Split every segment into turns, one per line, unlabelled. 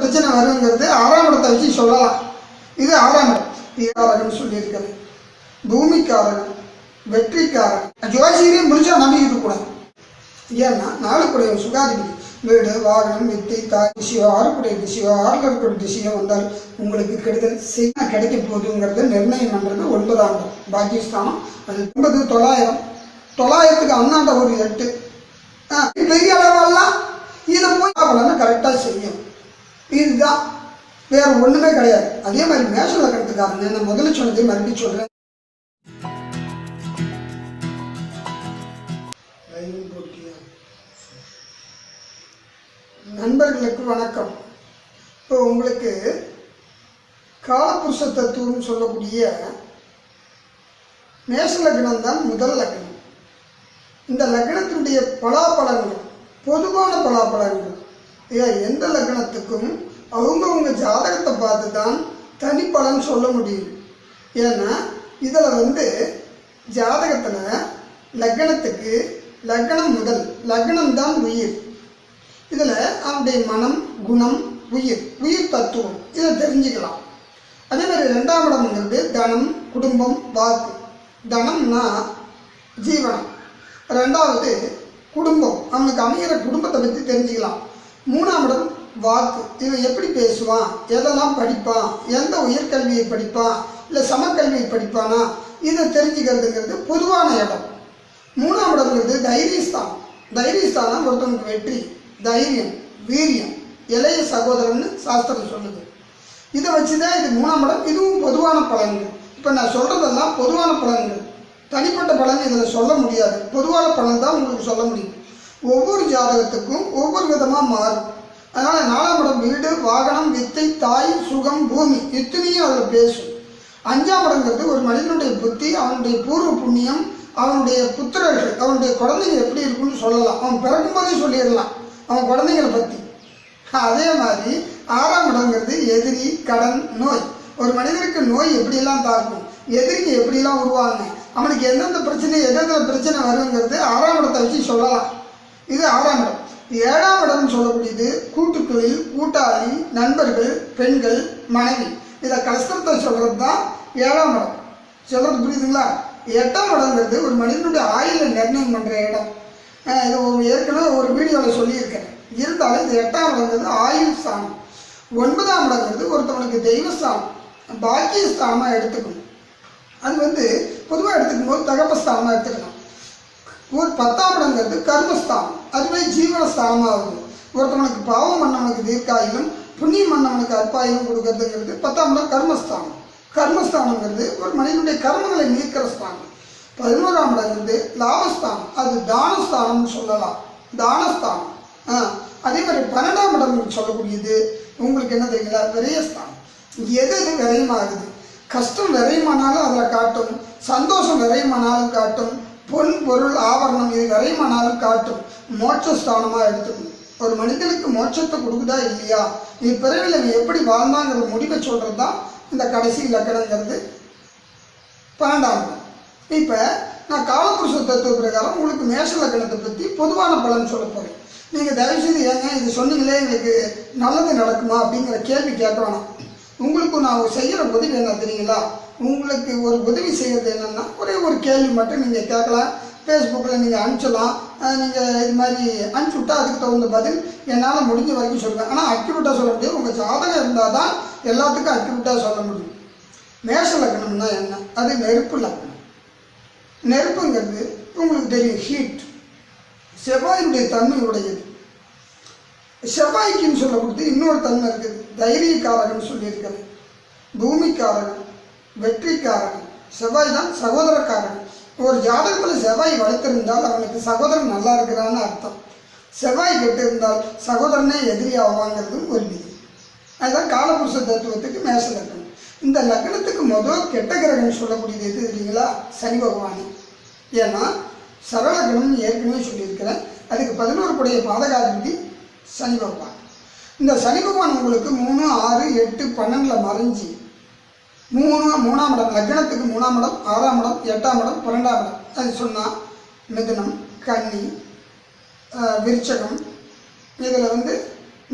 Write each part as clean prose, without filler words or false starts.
பிரச்சனை வருங்கிறது 6ஆம் இடத்தை வச்சு சொல்லலாம். இது 6ஆம் இடம். காரகன் சொல்லியிருக்கிறது. பூமிக்காரகன், வெற்றிக்காரகன். ஜோசியரையும் முடிச்சா நம்பிக்கிட்டு கூடாது. ஏன்னா 4 சுகாதிபதி வீடு, வாகனம், வித்தை, தாய் திசையோ 6 திசையோ 6ல் இருக்கிற திசையோ வந்தால் உங்களுக்கு கெடுதல் செய்ய கிடைக்க போகுதுங்கிறது நிர்ணயம் பண்ணுறது 9ஆம் இடம் பாக்கியஸ்தானம். அது 9 900 900க்கு அண்ணாண்ட ஒரு 8 பெரிய அளவெல்லாம் இதை போய் பலனை கரெக்டாக செய்யும். இதுதான், வேற ஒன்றுமே கிடையாது. அதே மாதிரி மேஷ லக்னத்துக்காரங்க நான் முதல்ல சொன்னதை மறுபடியும் சொல்கிறேன். நண்பர்களுக்கு வணக்கம். இப்போ உங்களுக்கு காலபுருஷ தத்துவம் சொல்லக்கூடிய மேஷ லக்னம் தான் முதல் லக்னம். இந்த லக்னத்தினுடைய பலாபலன்கள் பொதுவான பலாபலன்கள் எந்த லக்னத்துக்கும் அவங்கவுங்க ஜாதகத்தை பார்த்து தான் தனிப்பலன் சொல்ல முடியும். ஏன்னா இதில் ஜாதகத்தில் லக்னத்துக்கு லக்னம் முதல் லக்னம் தான் உயிர். இதில் அவனுடைய மனம், குணம், உயிர் தத்துவம் இதை தெரிஞ்சுக்கலாம். அதே மாதிரி 2ஆம் இடம்ங்கிறது தனம், குடும்பம், வாக்கு. தனம்னா ஜீவனம். 2வது குடும்பம், அவனுக்கு அமைகிற குடும்பத்தை பற்றி தெரிஞ்சுக்கலாம். 3ஆம் இடம் வாக்கு. இவன் எப்படி பேசுவான், எதெல்லாம் படிப்பான், எந்த உயர்கல்வியை படிப்பான், இல்லை சமக்கல்வியை படிப்பானா, இதை தெரிஞ்சுக்கிறதுங்கிறது பொதுவான இடம். 3ஆம் இடம்ங்கிறது தைரியஸ்தானம். தைரியஸ்தானம் ஒருத்தவனுக்கு வெற்றி, தைரியம், வீரியம், இளைய சகோதரன் சாஸ்திரம் சொல்லுது. இதை வச்சுதான் இது 3ஆம் இடம். இதுவும் பொதுவான பலன்கள். இப்போ நான் சொல்றதெல்லாம் பொதுவான பலன்கள், தனிப்பட்ட பலன் இதில் சொல்ல முடியாது. பொதுவான பலன் தான் உங்களுக்கு சொல்ல முடியும். ஒவ்வொரு ஜாதகத்துக்கும் ஒவ்வொரு விதமாக மாறும். அதனால் 4ஆம் இடம் வீடு, வாகனம், வித்தை, தாய், சுகம், பூமி இத்தனையும் அதில் பேசும். 5ஆம் இடங்கிறது ஒரு மனிதனுடைய புத்தி, அவனுடைய பூர்வ புண்ணியம், அவனுடைய புத்திரர்கள், அவனுடைய குழந்தைங்க எப்படி இருக்குன்னு சொல்லலாம். அவன் பிறக்கும்போதே சொல்லிடலாம் அவன் குழந்தைங்களை பற்றி. அதே மாதிரி 6ஆம் இடங்கிறது எதிரி, கடன், நோய். ஒரு மனிதனுக்கு நோய் எப்படியெல்லாம் தாக்கும், எதிரிங்க எப்படிலாம் உருவாங்க, அவனுக்கு எந்தெந்த பிரச்சனை எந்தெந்த பிரச்சனை வருங்கிறது 6ஆம் இடத்தை வச்சு சொல்லலாம். இது 6ஆம் இடம். 7ஆம் இடம்னு சொல்லக்கூடியது கூட்டு தொழில், கூட்டாளி, நண்பர்கள், பெண்கள், மனைவி. இதை கஷ்டத்தை சொல்கிறது தான் 7ஆம் இடம். சொல்கிறது புரியுதுங்களா? 8ஆம் இடங்கிறது ஒரு மனிதனுடைய ஆயுளை நிர்ணயம் பண்ணுற இடம். இது ஏற்கனவே ஒரு வீடியோவில் சொல்லியிருக்கேன். இருந்தாலும் இந்த 8ஆம் இடங்கிறது ஆயுள் ஸ்தானம். 9ஆம் இடங்கிறது ஒருத்தவனுக்கு தெய்வஸ்தானம், பாக்கியஸ்தானமாக எடுத்துக்கணும். அது பொதுவாக எடுத்துக்கும் போது தகப்பஸ்தானமாக எடுத்துக்கலாம். ஒரு 10ஆம் இடங்கிறது கர்மஸ்தானம், அதுவே ஜீவனஸ்தானமாகுது. ஒருத்தவனுக்கு பாவம் பண்ணவனுக்கு தீர்க்காயிலும், புண்ணியம் பண்ணவனுக்கு அற்பாயிலும் கொடுக்கறதுங்கிறது 10ஆம் இடம் கர்மஸ்தானம். கர்மஸ்தானங்கிறது ஒரு மனிதனுடைய கர்மங்களை நீக்கிற ஸ்தானம். 11ஆம் இடங்கிறது லாபஸ்தானம், அது தானஸ்தானம்னு சொல்லலாம், தானஸ்தானம். அதே மாதிரி 12ஆம் இடம் சொல்லக்கூடியது உங்களுக்கு என்ன தெரியுங்களா, விரயஸ்தானம். எது விரயமாகுது, கஷ்டம் விரயமானாலும் அதில் காட்டும், சந்தோஷம் விரயமானாலும் காட்டும், பொன் பொருள் ஆபரணம் இது விரயமானாலும் காட்டும். மோட்சஸ்தானமாக எடுத்துக்கணும். ஒரு மனிதனுக்கு மோட்சத்தை கொடுக்குதா இல்லையா, நீ பிறவில நீ எப்படி வாழ்ந்தாங்கிற முடிவை சொல்கிறது தான் இந்த கடைசி லக்கணங்கிறது 12ஆம் இடம். இப்போ நான் காலபுருஷ தத்துவ பிரகாரம் உங்களுக்கு மேஷ லக்கணத்தை பற்றி பொதுவான பலன் சொல்ல போகிறேன். நீங்கள் தயவுசெய்து ஏங்க இது சொன்னீங்களே எங்களுக்கு நல்லது நடக்குமா அப்படிங்கிற கேள்வி கேட்க வேணாம். உங்களுக்கு நான் செய்கிற உதவி என்ன தெரியுங்களா, உங்களுக்கு ஒரு உதவி செய்கிறது என்னென்னா ஒரே ஒரு கேள்வி மட்டும் நீங்கள் கேட்கலாம். ஃபேஸ்புக்கில் நீங்கள் அனுப்பிச்சலாம். நீங்கள் இது மாதிரி அனுப்பிச்சி விட்டால் அதுக்கு தகுந்த பதில் என்னால் முடிஞ்ச வரைக்கும் சொல்லுவேன். ஆனால் அக்யூரேட்டாக சொல்ல முடியும். உங்கள் ஜாதகம் இருந்தால் தான் எல்லாத்துக்கும் அக்யூரேட்டாக சொல்ல முடியும். மேஷ லக்னம்னா என்ன, அது நெருப்பு லக்னம். நெருப்புங்கிறது உங்களுக்கு தெரியும், ஹீட். செவ்வாயினுடைய தன்மை உடையது. செவ்வாய்க்குன்னு சொல்லப்படுது இன்னொரு தன்மை இருக்குது, தைரியக்காரகன் சொல்லியிருக்கிறது. பூமிக்காரகன், வெற்றிக்காரகன். செவ்வாய் தான் சகோதரக்காரகன். ஒரு ஜாதகத்தில் செவ்வாய் வளர்த்திருந்தால் அவனுக்கு சகோதரன் நல்லா இருக்கிறான்னு அர்த்தம். செவ்வாய் கெட்டு இருந்தால் சகோதரனே எதிரி ஆவாங்கிறதும் ஒரு விதி. அதுதான் காலபுருஷ தத்துவத்துக்கு மேஷ லக்னம். இந்த லக்னத்துக்கு முதல் கெட்ட கிரகம் சொல்லக்கூடியது எது இல்லைங்களா, சனி பகவானே. ஏன்னா சரலக்னம் ஏற்கனவே சொல்லியிருக்கிறேன். அதுக்கு 11 கூடிய பாதகாதிபதி சனி பகவான். இந்த சனி பகவான் உங்களுக்கு 3, 6, 8, 12 மறைஞ்சி 3ஆம் இடம் லக்னத்துக்கு 3ஆம் இடம், 6ஆம் இடம், 8ஆம் இடம், 12ஆம் இடம். அது சொன்னால் மிதுனம், கன்னி, விருச்சகம், இதில்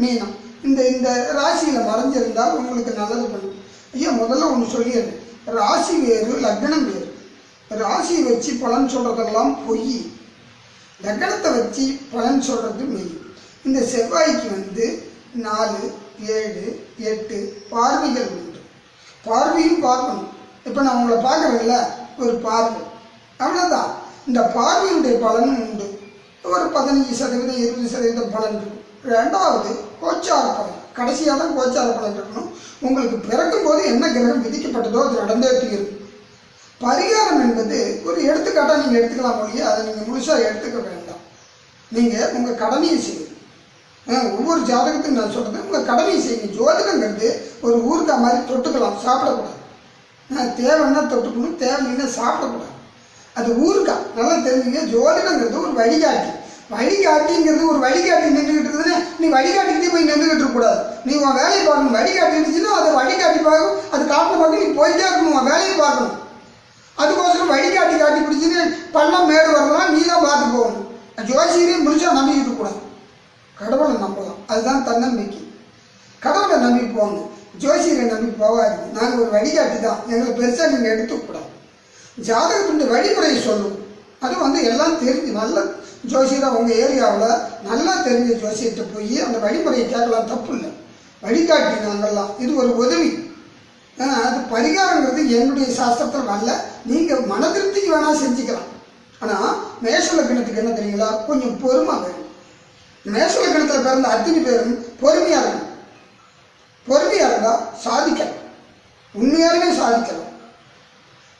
மீனம் இந்த இந்த ராசியில் மறைஞ்சிருந்தால் உங்களுக்கு நல்லது பண்ணும். ஐயா முதல்ல ஒன்று சொல்லிடுறேன், ராசி வேறு லக்னம் வேறு. ராசியை வச்சு பலன் சொல்கிறதெல்லாம் பொய், லக்னத்தை வச்சு பலன் சொல்கிறது மெய். இந்த செவ்வாய்க்கு 4, 7, 8 பார்வைகள் உண்டு. பார்வையும் பார்க்கணும். இப்போ நான் உங்களை பார்க்குறேன்ல, ஒரு பார்வை அவ்வளோதான். இந்த பார்வையுடைய பலனும் உண்டு. ஒரு 15%, 20% பலன் இருக்கும். ரெண்டாவது கோச்சார பலன், கடைசியாக தான் கோச்சார பலன் இருக்கணும். உங்களுக்கு பிறக்கும் போது என்ன கிரகம் விதிக்கப்பட்டதோ அது நடந்தே தீரும். பரிகாரம் என்பது ஒரு எடுத்துக்காட்டாக நீங்கள் எடுத்துக்கலாம் ஒழிய அதை நீங்கள் முழுசாக எடுத்துக்க வேண்டாம். நீங்கள் உங்கள் கடமையை செய்யுங்க. ஒவ்வொரு ஜாதகத்துக்கும் நான் சொல்கிறது, உங்கள் கடமையை செய்யுங்க. ஜோதிடங்கிறது ஒரு ஊறுகாய் மாதிரி தொட்டுக்கலாம், சாப்பிடக்கூடாது. தேவைன்னா தொட்டுக்கணும், தேவைன்னா சாப்பிடக்கூடாது. அது ஊறுகாய், நல்லா தெரிஞ்சுங்க. ஜோதிடங்கிறது ஒரு வழிகாட்டி. வழிகாட்டிங்கிறது ஒரு வழிகாட்டி நின்றுக்கிட்டு இருக்குதுன்னு நீ வழிகாட்டிக்கிட்டே போய் நின்றுக்கிட்டு இருக்கக்கூடாது. நீ உன் வேலையை பார்க்கணும். வழிகாட்டி இருந்துச்சுன்னா அதை வழிகாட்டி பார்க்கணும், அது காட்டின பார்க்க நீ போயிட்டே இருக்கணும், உன் வேலையை பார்க்கணும். அதுக்கோசரம் வழிகாட்டி காட்டி பிடிச்சின்னு பள்ளம் மேடு வரலாம், நீ தான் பார்த்து போகணும். ஜோசியரையும் முழுசாக நம்பிக்கிட்டு கூடாது, கடவுளை நம்பலாம். அதுதான் தன்னம்பிக்கை. கடவுளை நம்பி போங்க, ஜோசியரை நம்பி போகாதீங்க. நாங்கள் ஒரு வழிகாட்டி தான், எங்களை பெருசாக நீங்கள் எடுத்துக்கூடாது. ஜாதகத்துடைய வழிமுறையை சொல்லணும். அது எல்லாம் தெரிஞ்சு நல்ல ஜோசியராக உங்கள் ஏரியாவில் நல்லா தெரிஞ்ச ஜோசியர்கிட்ட போய் அந்த வழிமுறையை கேட்கலாம், தப்பு இல்லை. வழிகாட்டி நாங்கள்லாம், இது ஒரு உதவி. அது பரிகாரங்கிறது என்னுடைய சாஸ்திரத்தில் வரல. நீங்கள் மன திருப்திக்கு வேணால் செஞ்சுக்கலாம். ஆனால் மேஷ லக்னத்துக்கு என்ன தெரியுங்களா, கொஞ்சம் பொறுமை வேணும். மேஷ லக்னத்தில் பிறந்த அத்தனை பேரும் பொறுமையாக இருக்கணும். பொறுமையாக இருந்தால் சாதிக்கலாம், உண்மையாலுமே சாதிக்கலாம்.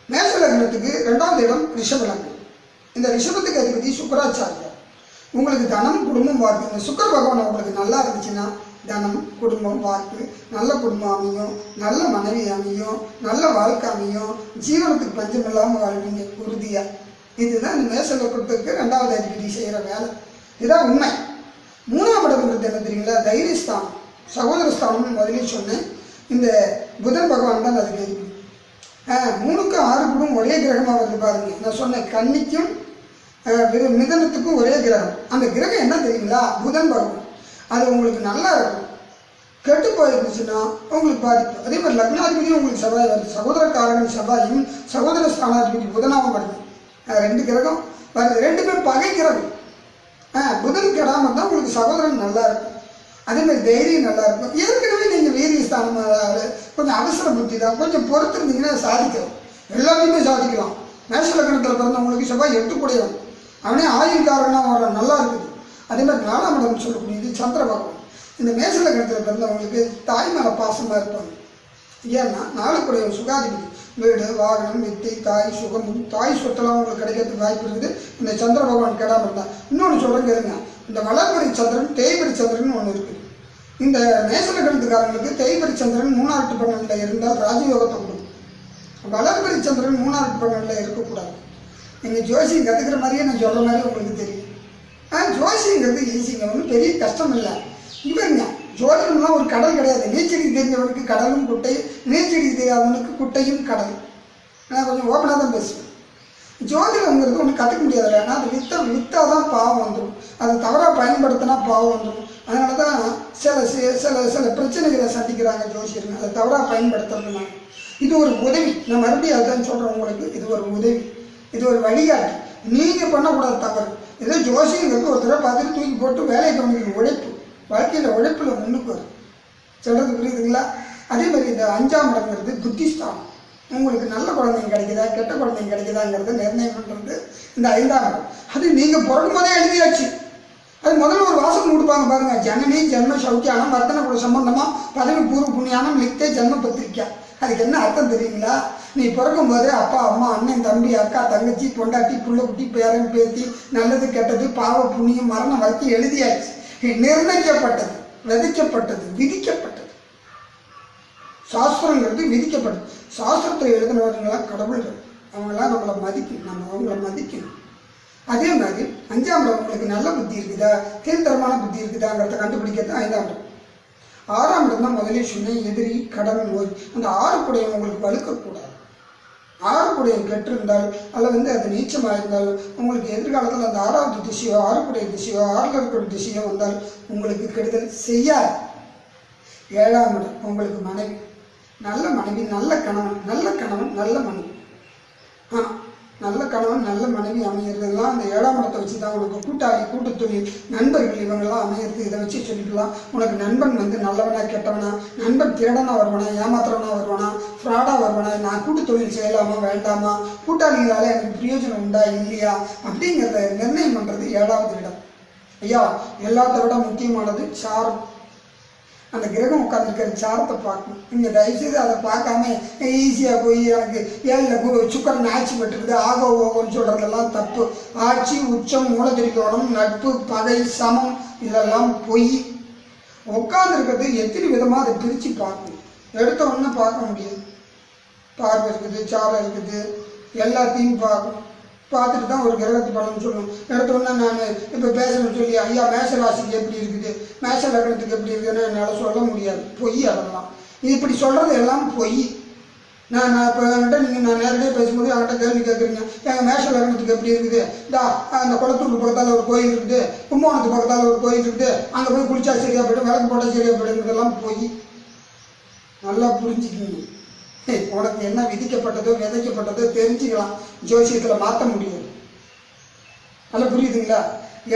மேஷ லக்னத்துக்கு 2வது இடம் ரிஷப லக்னம். இந்த ரிஷபத்துக்கு அதிபதி சுக்கராச்சாரியார். உங்களுக்கு தனம், குடும்பம், வாக்கு. இந்த சுக்கர பகவான் உங்களுக்கு நல்லா இருந்துச்சுன்னா தனம், குடும்பம், வாக்கு, நல்ல குடும்பம் அமையும், நல்ல மனைவி அமையும், நல்ல வாழ்க்கை அமையும், ஜீவனத்துக்கு பஞ்சம் இல்லாமல் வாழ்வீங்க உறுதியாக. இதுதான் இந்த மேஷ லக்னத்துக்கு 2வது அதிபதி செய்கிற வேலை. இதுதான் உண்மை. 3ஆம் இடம்ன்றது என்ன தெரியுங்களா, தைரியஸ்தானம், சகோதரஸ்தானம்னு முதலே சொன்னேன். இந்த புதன் பகவான் தான் அதுக்கு அதிபதி. 3க்கும் 6 குடும் ஒரே கிரகமாக வந்து பாருங்க. நான் சொன்னேன் கன்னிக்கும் மிதனத்துக்கும் ஒரே கிரகம். அந்த கிரகம் என்ன தெரியுங்களா, புதன் பகவான். அது உங்களுக்கு நல்லா இருக்கும். கெட்டு போயிருந்துச்சுன்னா உங்களுக்கு பாதிப்பு. அதே மாதிரி லக்னாதிபதியும் உங்களுக்கு செவ்வாய் வருது. சகோதரக்காரர்கள் செவ்வாயும் சகோதர ஸ்தானாதிபதி புதனாகவும் வருது. 2 கிரகம் வருது. 2 பேர் பகை கிரகம். புதன் கெடாமல் தான் உங்களுக்கு சகோதரன் நல்லா இருக்கும். அதேமாதிரி தைரியம் நல்லா இருக்கும். ஏற்கனவே நீங்கள் வீரிய ஸ்தானமாக கொஞ்சம் அவசர புத்தி தான், கொஞ்சம் பொறுத்திருந்தீங்கன்னா சாதிக்கலாம், எல்லாத்தையுமே சாதிக்கலாம். மேஷ லக்னத்தில் பிறந்தவங்களுக்கு செவ்வாய் 8 கூடையும், அவனே ஆயுள் காரணம் வர நல்லா இருக்குது. அதே மாதிரி 4ஆம் இடம் சொல்லக்கூடியது சந்திர பகவான். இந்த மேஷ லக்னத்தில் பிறந்தவங்களுக்கு தாய் மேலே பாசமாக இருப்பாங்க. ஏன்னா 4 கூடையும் சுகாதிபதி. வீடு, வாகனம், வித்தை, தாய் சுகம், தாய் சொத்தெல்லாம் உங்களுக்கு கிடைக்கிறதுக்கு வாய்ப்பு இருக்குது இந்த சந்திர பகவான் கெடாமல் இருந்தால். இன்னொன்று சொல்கிறேன் கேளுங்க, இந்த வளர்பறை சந்திரன், தேய்பறை சந்திரன் ஒன்று இருக்குது. இந்த மேஷ லக்னத்துக்காரங்களுக்கு தேய்பறை சந்திரன் 3ஆம் 12 இருந்தால் ராஜயோகத்தை கொடுக்கும். வளர்பறை சந்திரன் 3ஆம் 12 இருக்கக்கூடாது. நீங்கள் ஜோசியம் கற்றுக்கிற மாதிரியே நான் சொல்கிற மாதிரி உங்களுக்கு தெரியும். ஜோசியங்கிறது ஈஸிங்க, ஒன்றும் பெரிய கஷ்டம் இல்லை. இவருங்க ஜோதிடம்லாம் ஒரு கடல் கிடையாது. நீச்சடிக்கு தெரிஞ்சவனுக்கு கடலும் குட்டையும், நீச்சடிக்கு தெரியாதவனுக்கு குட்டையும் கடல். நான் கொஞ்சம் ஓப்பனாக தான் பேசுவேன். ஜோதிடங்கிறது ஒன்று கற்றுக்க முடியாது. ஆனால் அது விற்றால் தான் பாவம் வந்துடும். அது தவறாக பயன்படுத்தினா பாவம் வந்துடும். அதனால தான் சில பிரச்சனைகளை சந்திக்கிறாங்க ஜோசியருங்க, அதை தவறாக பயன்படுத்துறதுனால. இது ஒரு உதவி. நான் மறுபடியும் அதுதான் சொல்கிறேன் உங்களுக்கு, இது ஒரு உதவி, இது ஒரு வழிகாட்டி. நீங்கள் பண்ணக்கூடாது தவறு. ஏதோ ஜோசியங்கிறது ஒருத்தரை பார்த்துட்டு தூக்கி போட்டு வேலையை கவனிக்கணும். உழைப்பு, வாழ்க்கையில் உழைப்பில் முன்னுக்கு வரும். சொல்கிறது புரியுதுங்களா? அதே மாதிரி இந்த 5ஆம் இடங்கிறது புத்திஸ்தானம். உங்களுக்கு நல்ல குழந்தைங்க கிடைக்குதா, கெட்ட குழந்தைங்க கிடைக்குதாங்கிறத நிர்ணயம் பண்ணுறது இந்த 5ஆம் இடம். அது நீங்கள் பிறக்கும் போதே எழுதியாச்சு. அது முதல்ல ஒரு வாசகம் கொடுப்பாங்க பாருங்கள், ஜனனி ஜென்ம சௌக்கியானம் வர்த்தனை கூட சம்பந்தமாக பதவி பூர்வ புண்ணியானம் லிக்தே ஜென்ம பத்திரிக்கா. அதுக்கு என்ன அர்த்தம் தெரியுங்களா? நீ பிறக்கும் போதே அப்பா, அம்மா, அண்ணன், தம்பி, அக்கா, தங்கச்சி, பொண்டாட்டி, புள்ள குட்டி, பேரன், பேத்தி, நல்லது கெட்டது, பாவ புண்ணியம், மரணம் வரைக்கும் எழுதியாச்சு. நிர்ணயிக்கப்பட்டது, விதிக்கப்பட்டது, விதிக்கப்பட்டது. சாஸ்திரங்கிறது விதிக்கப்பட்டது. சாஸ்திரத்தை எழுதினவர்களாம் கடவுள்கள், அவங்களாம் நம்மளை மதிக்கணும், நம்ம அவங்கள மதிக்கணும். அதே மாதிரி 5ஆம் இடம் உங்களுக்கு நல்ல புத்தி இருக்குதா, கீழ்த்தரமான புத்தி இருக்குதாங்கிறத கண்டுபிடிக்கிறது 5ஆம் இடம். 6ஆம் இடம் தான் முதலே சொன்னேன், எதிரி, கடன், நோய். அந்த 6 கூடையும் உங்களுக்கு வலுக்கக்கூடாது. 6 கூடையும் கெட்டிருந்தால் அல்லது அது நீச்சமாக இருந்தால் உங்களுக்கு எதிர்காலத்தில் அந்த 6வது திசையோ 6 கூடைய திசையோ 6ல் இருக்கிற திசையோ வந்தால் உங்களுக்கு கெடுதல் செய்யாது. 7ஆம் இடம் உங்களுக்கு மனைவி, நல்ல மனைவி, நல்ல கணவன், நல்ல கணவன், நல்ல மனைவி. நல்ல கணவன் நல்ல மனைவி அமைகிறதுலாம் அந்த 7ஆம் இடத்தை வச்சு தான். உங்களுக்கு கூட்டாளி, கூட்டுத்தொழில், நண்பர்கள் இவங்கெல்லாம் அமையிறது. இதை வச்சு சொல்லிக்கலாம். உனக்கு நண்பன் வந்து நல்லவனா கெட்டவனா, நண்பன் திருடனா வருவானா, ஏமாத்துறவனா வருவானா, ஃப்ராடாக வருவானா, நான் கூட்டுத்தொழில் செய்யலாமா வேண்டாமா, கூட்டாளிகளால் எனக்கு பிரயோஜனம் உண்டா இல்லையா அப்படிங்கிறத நிர்ணயம் பண்ணுறது 7வது இடம். ஐயா எல்லாத்த விட முக்கியமானது சாரம். அந்த கிரகம் உட்காந்துருக்கிற சாரத்தை பார்க்கணும். நீங்கள் தயவுசெய்து அதை பார்க்காம ஈஸியாக போய் எனக்கு 7ல் சுக்கரன் ஆட்சி பெற்றுக்குது ஆகோ ஓகோன்னு சொல்கிறதெல்லாம் தப்பு. ஆட்சி, உச்சம், மூலதிரிகோணம், நட்பு, பகை, சமம் இதெல்லாம் பொய். உட்காந்துருக்கிறது எத்தனை விதமாக அதை பிரித்து பார்க்கணும். எடுத்த ஒன்று பார்க்க முடியாது. பார்வை இருக்குது, சாரம் இருக்குது, எல்லாத்தையும் பார்க்கணும். பார்த்துட்டு தான் ஒரு கிரகத்து பலன்னு சொல்லணும். எடுத்தோடனே நான் இப்போ பேசணும்னு சொல்லி ஐயா மேஷ ராசிக்கு எப்படி இருக்குது, மேஷ லக்னத்துக்கு எப்படி இருக்குதுன்னு என்னால் சொல்ல முடியாது. பொய் அதெல்லாம். இப்படி சொல்கிறது எல்லாம் பொய். நான் இப்போ என்கிட்ட நான் நேரடியாக பேசும்போது என்கிட்ட கேள்வி கேட்குறீங்க, எங்கள் மேஷ லக்னத்துக்கு எப்படி இருக்குது, அந்த குளத்தூர் பக்கத்தால் ஒரு கோயில் இருக்குது, கும்பகோணத்து பக்கத்தால் ஒரு கோயில் இருக்குது, அங்கே போய் குளிச்சா சரியாக போய்டும், விளக்கு போட்டால் சரியாக போய்டுங்கிறதெல்லாம் பொய். நல்லா புரிஞ்சுக்கிங்க. உனக்கு என்ன விதிக்கப்பட்டதோ விதைக்கப்பட்டதோ தெரிஞ்சுக்கலாம். ஜோசியத்தில் மாற்ற முடியாது. நல்லா புரியுதுங்களா?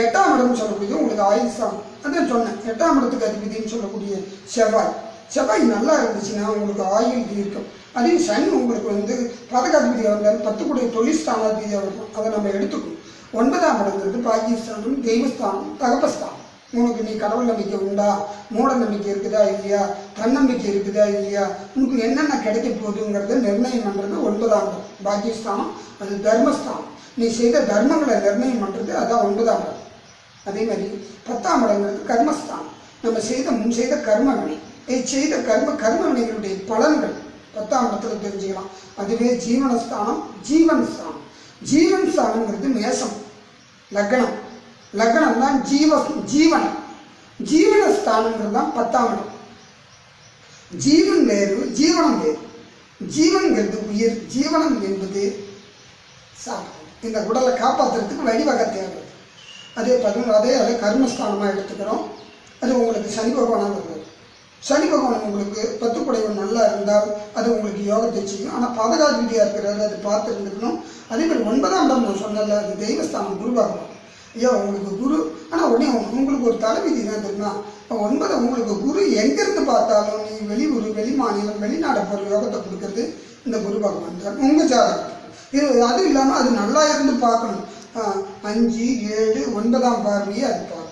8ஆம் இடம்னு சொல்லக்கூடியது உங்களுக்கு ஆயுள் ஸ்தானம். அதான் சொன்னேன், 8ஆம் இடத்துக்கு அதிபதினு சொல்லக்கூடிய செவ்வாய். செவ்வாய் நல்லா இருந்துச்சுன்னா உங்களுக்கு ஆயுள் தீர்க்கும். அதே சனி உங்களுக்கு வந்து பதகாதிபதியாக இருந்தாலும் 10 கூடிய தொழில் ஸ்தானாதிபதியாக இருக்கும். அதை நம்ம எடுத்துக்கணும். 9ஆம் இடங்கிறது பாக்கியஸ்தானம், தெய்வஸ்தானம், தகப்பஸ்தானம். உனக்கு நீ கடவுள் நம்பிக்கை உண்டா, மூட நம்பிக்கை இருக்குதா இல்லையா, தன்னம்பிக்கை இருக்குதா இல்லையா, உனக்கு என்னென்ன கிடைக்க போகுதுங்கிறத நிர்ணயம் பண்ணுறது 9ஆம் இடம் பாக்கியஸ்தானம். அது தர்மஸ்தானம். நீ செய்த தர்மங்களை நிர்ணயம் பண்ணுறது அதான் 9ஆம் இடம். அதே மாதிரி 10ஆம் இடங்கிறது கர்மஸ்தானம். நம்ம முன் செய்த கர்மவினை, செய்த கர்மவினைகளுடைய பலன்கள் 10ஆம் இடத்துல தெரிஞ்சுக்கலாம். அதுவே ஜீவனஸ்தானம், ஜீவன்ஸ்தானம். ஜீவன்ஸ்தானங்கிறது மேசம் லக்னம். லக்னம் தான் ஜீவன். ஜீவனஸ்தானங்கிறது தான் 10ஆம் இடம். ஜீவன் வேறு, ஜீவனம் வேறு. ஜீவன்கிறது உயிர், ஜீவனம் என்பது சாப்பிடும். இந்த உடலை காப்பாற்றுறதுக்கு வழிவகை தேவை. அதே கர்மஸ்தானமாக எடுத்துக்கிறோம். அது உங்களுக்கு சனி பகவானாக வருது. சனி பகவான் உங்களுக்கு 10 குடைவன் நல்லா இருந்தால் அது உங்களுக்கு யோகத்தை செய்யும். ஆனால் பதகாதிபதியாக இருக்கிறது அது பார்த்து இருந்துக்கணும். அதே மாதிரி 9ஆம் இடம் நான் சொன்னல, அது தெய்வஸ்தானம், குரு பகவான். ஐயா உங்களுக்கு குரு, ஆனால் உடனே உங்களுக்கு ஒரு தலைவிதி தான் தெரியுமா? 9 உங்களுக்கு குரு எங்கேருந்து பார்த்தாலும் நீ வெளியூர், வெளி மாநிலம், வெளிநாடு போகிற யோகத்தை கொடுக்கறது இந்த குரு பகவான் தான் உங்கள் ஜாதகம். அதுவும் இல்லாமல் அது நல்லா இருந்து பார்க்கணும். 5, 7, 9ஆம் பார்வையை அது பார்க்கணும்.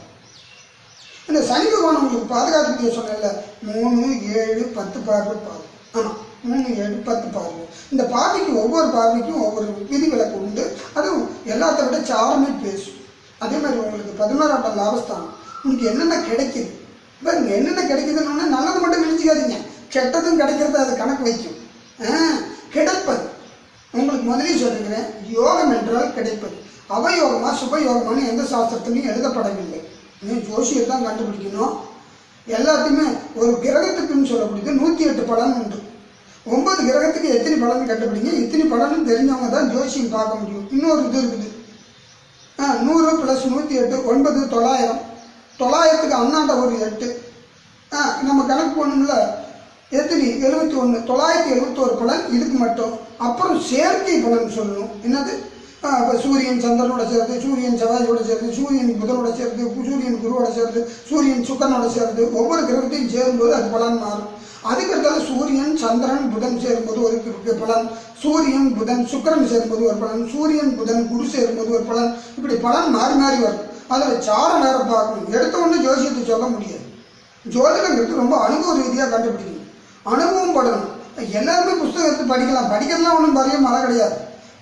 இந்த சனி பகவான் உங்களுக்கு பாதுகாப்பு சொன்னல 3, 7, 10 பார்வை பார்க்கும். ஆமாம், 3, 7, 10 பார்வை. இந்த பார்வைக்கு ஒவ்வொரு பார்வைக்கும் ஒவ்வொரு விதிவிலக்கு உண்டு. அதுவும் எல்லாத்த விட சாரமே பேசும். அதே மாதிரி உங்களுக்கு 11ஆம் இடம் லாபஸ்தானம். உங்களுக்கு என்னென்ன கிடைக்குது இப்போ இங்கே என்னென்ன கிடைக்குதுன்னு நல்லது மட்டும் நினைச்சிக்காதீங்க. கெட்டதும் கிடைக்கிறது அது கணக்கு வைக்கும். கிடைப்பது உங்களுக்கு முதலே சொல்லிக்கிறேன். யோகம் என்றால் கிடைப்பது. அவயோகமா சுபயோகமானு எந்த சாஸ்திரத்திலையும் எழுதப்படவில்லை. ஜோசியர் தான் கண்டுபிடிக்கணும். எல்லாத்தையுமே ஒரு கிரகத்துக்குன்னு சொல்லக்கூடியது 108 பலன் உண்டு. 9 கிரகத்துக்கு எத்தனை பலன் கண்டுபிடிங்க. இத்தனை பலனும் தெரிஞ்சவங்க தான் ஜோசியம் பார்க்க முடியும். இன்னொரு இது இருக்குது. 100 + 108 9 900. 900க்கு அண்ணாண்ட ஒரு 8. நம்ம கணக்கு பண்ணணும்ல. எத்தனை 71 971 பலன் இதுக்கு மட்டும். அப்புறம் செயற்கை பலன் சொல்லணும். என்னது? இப்போ சூரியன் சந்திரனோட சேர்ந்து, சூரியன் செவ்வாயோட சேர்ந்து, சூரியன் புதனோட சேர்ந்து, சூரியன் குருவோட சேர்ந்து, சூரியன் சுக்கரனோட சேர்ந்து ஒவ்வொரு கிரகத்தையும் சேரும்போது அது பலன் மாறும். அதுக்கடுத்தாலும் சூரியன் சந்திரன் புதன் சேரும்போது ஒரு பலன், சூரியன் புதன் சுக்கிரன் சேரும்போது ஒரு பலன், சூரியன் புதன் குரு சேரும்போது ஒரு பலன். இப்படி பலன் மாறி மாறி வரும். அதில் சார நேரம் பார்க்கணும். எடுத்த ஒன்று ஜோசியத்தை சொல்ல முடியாது. ஜோதிடங்கிறது ரொம்ப அனுபவ ரீதியாக கண்டுபிடிக்கணும். அனுபவம் படணும். எல்லாருமே புஸ்தகத்தை படிக்கலாம். படிக்கிறதுலாம் ஒன்றும் பெரிய மழை கிடையாது.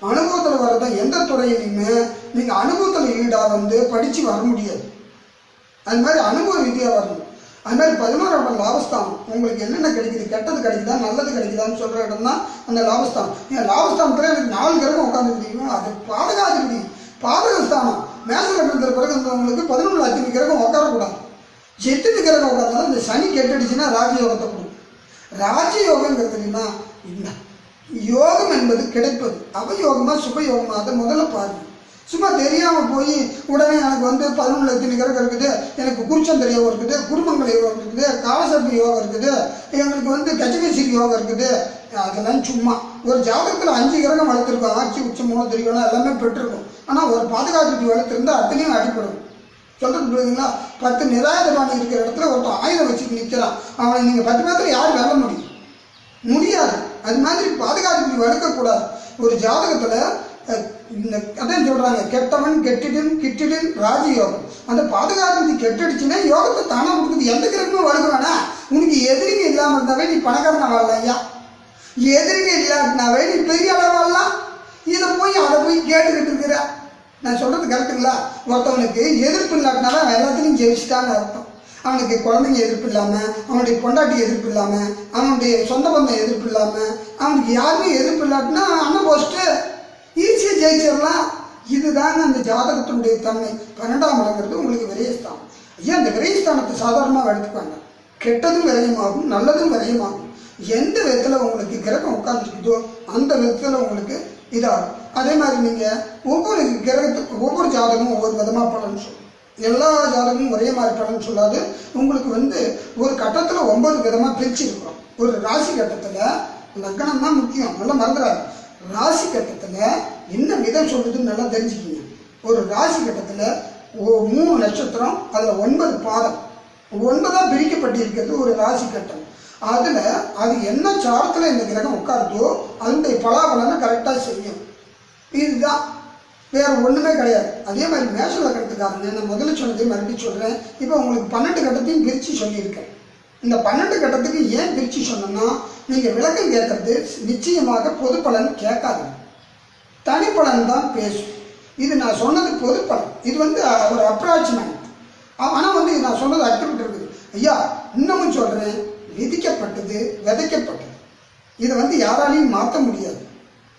அனுபவத்தில் வர்றதான் எந்த துறையிலையுமே நீங்கள் அனுபவத்தில் ஈடாக வந்து படித்து வர முடியாது. அது மாதிரி அனுபவ ரீதியாக வரணும். அது மாதிரி 11ஆம் இடம் லாபஸ்தானம். உங்களுக்கு என்னென்ன கிடைக்குது, கெட்டது கிடைக்குதா, நல்லது கிடைக்குதான்னு சொல்கிற இடம் தான் அந்த லாபஸ்தானம். ஏன் லாபஸ்தானத்தில் எனக்கு 4 கிரகம் உட்காந்துருக்கீங்க. அது பாதகாதிபதி, பாதகஸ்தானம். மேச லக்னத்தில் பிறகு உங்களுக்கு 11 அத்தனை கிரகம் உட்காரக்கூடாது. எத்தனை கிரகம் உட்காந்தாலும் இந்த சனி கெட்டடிச்சுன்னா ராஜயோகத்தை கொடுக்கும். ராஜயோகங்கிறதுனா இந்த யோகம் என்பது கிடைப்பது. அவயோகமா சுபயோகமா அதை முதல்ல பாருங்க. சும்மா தெரியாமல் போய் உடனே எனக்கு வந்து 11 லட்சம் கிரகம் இருக்குது, எனக்கு குருச்சந்திர யோகம் இருக்குது, குருமங்கல யோகம் இருக்குது, காலசர்ப்ப யோகம் இருக்குது, எங்களுக்கு வந்து கஜகேசரி யோகம் இருக்குது. அதெல்லாம் சும்மா. ஒரு ஜாதகத்தில் 5 கிரகம் வளர்த்துருக்கோம், ஆட்சி உச்சம் மூணு திரிகோணம் எல்லாமே பெற்றிருக்கும். ஆனால் ஒரு பாதுகாப்பு வளர்த்துருந்தா அத்தனையும் அடிப்படும். சொல்கிறது புரியுதுங்களா? 10 நிராயுதபாணி இருக்கிற இடத்துல ஒருத்தன் ஆயுதம் வச்சுட்டு நிற்கிறான், அவனை நீங்கள் 10 பேர்த்துல யார் வெல்ல முடியாது. அது மாதிரி பாதுகாப்பு வளர்க்கக்கூடாது. ஒரு ஜாதகத்தில் இந்த அதான் சொல்கிறாங்க, கெட்டவன் கிட்டிடின் ராஜயோகம். அந்த பாதுகாப்பு கெட்டடிச்சுன்னா யோகத்தை தானே கொடுக்குது. எந்த கிரகமும் வளர்க்க வேணாம். உனக்கு எதிரிங்க இல்லாமல் இருந்தாவே நீ பணக்காரனா வாழலாம் ஐயா. எதிரிங்க இல்லாட்டினாவே நீ பெரிய அளவு வாழலாம். இதை அதை போய் கேட்டுக்கிட்டு இருக்கிற. நான் சொல்கிறது கரெக்டுங்களா? ஒருத்தவனுக்கு எதிர்ப்பு இல்லாட்டினாவே அவன் எல்லாத்துலையும் ஜெயிச்சிட்டான்னு அர்த்தம். அவனுக்கு குழந்தைங்க எதிர்ப்பு இல்லாமல், அவனுடைய பொண்டாட்டி எதிர்ப்பு இல்லாமல், அவனுடைய சொந்த பந்தம் எதிர்ப்பு இல்லாமல், அவனுக்கு யாருமே எதிர்ப்பு இல்லாட்டினா அண்ணன் போஸ்ட்டு ஈஸியாக ஜெயிச்சிடலாம். இதுதாங்க அந்த ஜாதகத்தினுடைய தன்மை. 12ஆம் இடங்கிறது உங்களுக்கு விரயஸ்தானம். ஐயா, அந்த விரயஸ்தானத்தை சாதாரணமாக எடுத்துப்பாங்க. கெட்டதும் விரயமாகும், நல்லதும் விரயமாகும். எந்த விதத்தில் உங்களுக்கு கிரகம் உட்காந்துருக்குதோ அந்த விதத்தில் உங்களுக்கு இதாகும். அதே மாதிரி நீங்கள் ஒவ்வொரு கிரகத்துக்கும் ஒவ்வொரு ஜாதகமும் ஒவ்வொரு விதமாக பலன் சொல்லும். எல்லா ஜாதகமும் ஒரே மாதிரி பலன் சொல்லாது. உங்களுக்கு வந்து ஒரு கட்டத்தில் 9 விதமாக பிரித்து இருக்கிறோம். ஒரு ராசி கட்டத்தில் லக்னம் தான் முக்கியம், நல்லா மறந்துடாது. ராசி கட்டத்தில் என்ன விதம் சொல்லுதுன்னு நல்லா தெரிஞ்சுக்கிங்க. ஒரு ராசி கட்டத்தில் 3 நட்சத்திரம், அதில் 9 பாதம், 9ஆக பிரிக்கப்பட்டு இருக்கிறது ஒரு ராசி கட்டம். அதில் அது என்ன சாரத்தில் இந்த கிரகம் உட்காருதோ அந்த பலாபலனை கரெக்டாக செய்யும். இதுதான், வேறு ஒன்றுமே கிடையாது. அதே மாதிரி மேஷ லக்னத்துக்காரங்க, நான் முதல்ல சொன்னதை மறுபடியும் சொல்கிறேன். இப்போ உங்களுக்கு 12 கட்டத்தையும் பிரித்து சொல்லியிருக்கேன். இந்த 12 கட்டத்துக்கு ஏன் பிரித்து சொன்னோன்னா, நீங்கள் விளக்கம் கேட்கறது நிச்சயமாக பொது பலன் கேட்காதுங்க, தனிப்பலன் தான் பேசும். இது நான் சொன்னது பொது பலன், இது வந்து ஒரு அப்ராக்சிமேட். ஆனால் வந்து நான் சொன்னது அக்டிவிட்டி இருக்குது. ஐயா, இன்னமும் சொல்கிறேன், விதிக்கப்பட்டது விதைக்கப்பட்டது. இதை வந்து யாராலையும் மாற்ற முடியாது.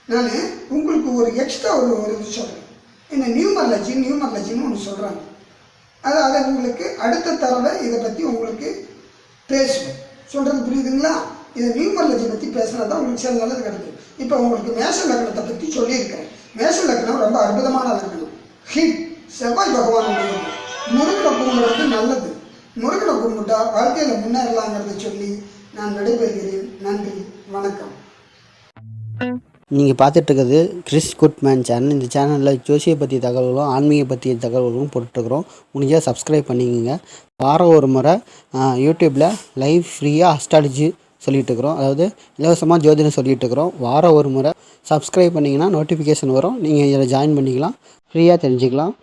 நான் உங்களுக்கு ஒரு எக்ஸ்ட்ரா ஒரு இது சொல்கிறேன். இந்த நியூமர்லஜின்னு ஒன்று சொல்கிறாங்க. அதை உங்களுக்கு அடுத்த தடவை இதை பற்றி உங்களுக்கு பேசுவேன். சொல்கிறது புரியுதுங்களா? இதை நியூமர்லஜி பற்றி பேசினா தான் உங்களுக்கு சில நல்லது கிடைக்கும். இப்போ உங்களுக்கு மேஷ லக்னத்தை பற்றி சொல்லியிருக்கிறேன். மேஷ லக்னம் ரொம்ப அற்புதமான லக்னம். ஹிட் செவ்வாய் பகவானுடைய முருகனை கும்பிடுறது நல்லது. முருகனை கும்பிட்டா வாழ்க்கையில் முன்னேறலாங்கிறத சொல்லி நான் விடைபெறுகிறேன். நன்றி, வணக்கம்.
நீங்கள் பார்த்துட்ருக்கிறது கிறிஸ் குட்மேன் சேனல். இந்த சேனலில் ஜோசியை பற்றி தகவல்களும் ஆன்மீக பற்றிய தகவல்களும் போட்டுருக்குறோம். முடிஞ்சால் சப்ஸ்கிரைப் பண்ணிக்கோங்க. வாரம் ஒரு முறை யூடியூப்பில் லைவ் ஃப்ரீயாக அஸ்ட்ராலஜி சொல்லிகிட்ருக்குறோம், அதாவது இலவசமாக ஜோதிடம் சொல்லிகிட்ருக்குறோம். வாரம் ஒரு முறை சப்ஸ்கிரைப் பண்ணிங்கன்னா நோட்டிஃபிகேஷன் வரும். நீங்கள் இதில் ஜாயின் பண்ணிக்கலாம், ஃப்ரீயாக தெரிஞ்சுக்கலாம்.